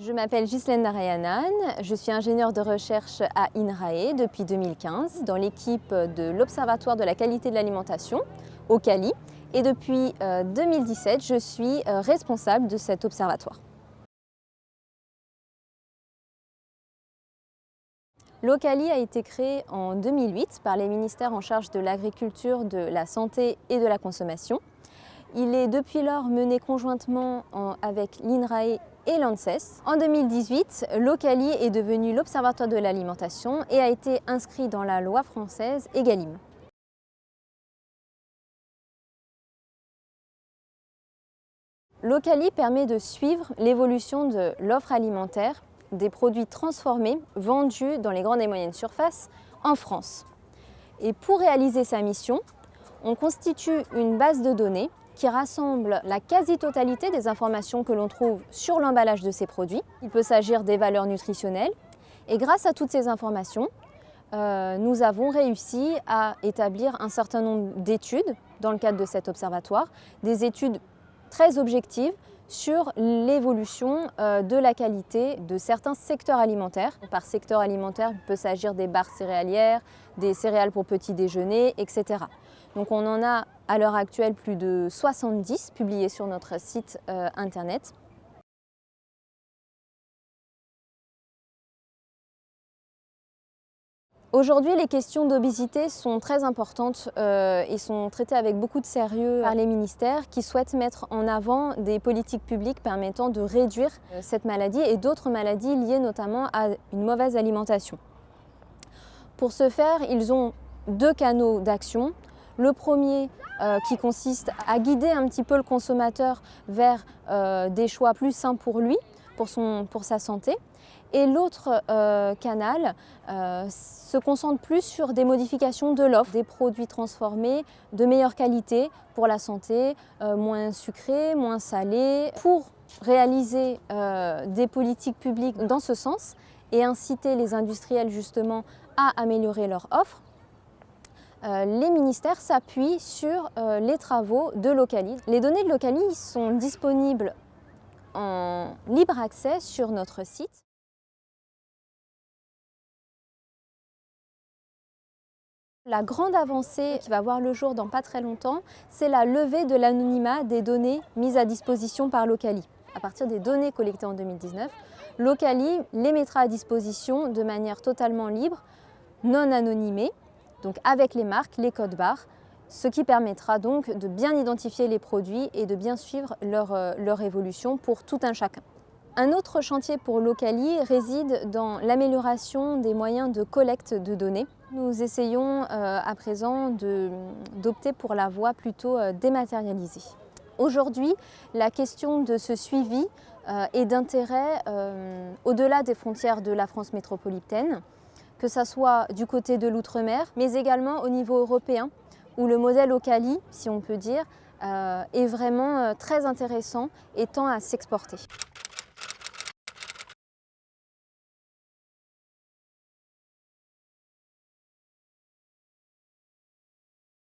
Je m'appelle Ghislaine Narayanan, je suis ingénieure de recherche à INRAE depuis 2015 dans l'équipe de l'Observatoire de la qualité de l'alimentation, OQALI, et depuis 2017 je suis responsable de cet observatoire. L'OQALI a été créé en 2008 par les ministères en charge de l'agriculture, de la santé et de la consommation. Il est depuis lors mené conjointement avec l'INRAE et l'ANSES. En 2018, l'OQALI est devenu l'Observatoire de l'alimentation et a été inscrit dans la loi française Egalim. L'OQALI permet de suivre l'évolution de l'offre alimentaire des produits transformés vendus dans les grandes et moyennes surfaces en France. Et pour réaliser sa mission, on constitue une base de données qui rassemble la quasi-totalité des informations que l'on trouve sur l'emballage de ces produits. Il peut s'agir des valeurs nutritionnelles et grâce à toutes ces informations, nous avons réussi à établir un certain nombre d'études dans le cadre de cet observatoire, des études très objectives sur l'évolution de la qualité de certains secteurs alimentaires. Par secteur alimentaire, il peut s'agir des barres céréalières, des céréales pour petit déjeuner, etc. Donc on en a à l'heure actuelle plus de 70 publiés sur notre site internet. Aujourd'hui, les questions d'obésité sont très importantes et sont traitées avec beaucoup de sérieux par les ministères qui souhaitent mettre en avant des politiques publiques permettant de réduire cette maladie et d'autres maladies liées notamment à une mauvaise alimentation. Pour ce faire, ils ont deux canaux d'action. Le premier qui consiste à guider un petit peu le consommateur vers des choix plus sains pour lui, pour sa santé. Et l'autre canal se concentre plus sur des modifications de l'offre, des produits transformés de meilleure qualité pour la santé, moins sucrés, moins salés, pour réaliser des politiques publiques dans ce sens et inciter les industriels justement à améliorer leur offre. Les ministères s'appuient sur les travaux de l'OQALI. Les données de l'OQALI sont disponibles en libre accès sur notre site. La grande avancée qui va voir le jour dans pas très longtemps, c'est la levée de l'anonymat des données mises à disposition par l'OQALI. À partir des données collectées en 2019, l'OQALI les mettra à disposition de manière totalement libre, non anonymée, donc avec les marques, les codes barres, ce qui permettra donc de bien identifier les produits et de bien suivre leur évolution pour tout un chacun. Un autre chantier pour l'OQALI réside dans l'amélioration des moyens de collecte de données. Nous essayons à présent d'opter pour la voie plutôt dématérialisée. Aujourd'hui, la question de ce suivi est d'intérêt au-delà des frontières de la France métropolitaine, que ce soit du côté de l'outre-mer, mais également au niveau européen, où le modèle OQALI, si on peut dire, est vraiment très intéressant et tend à s'exporter.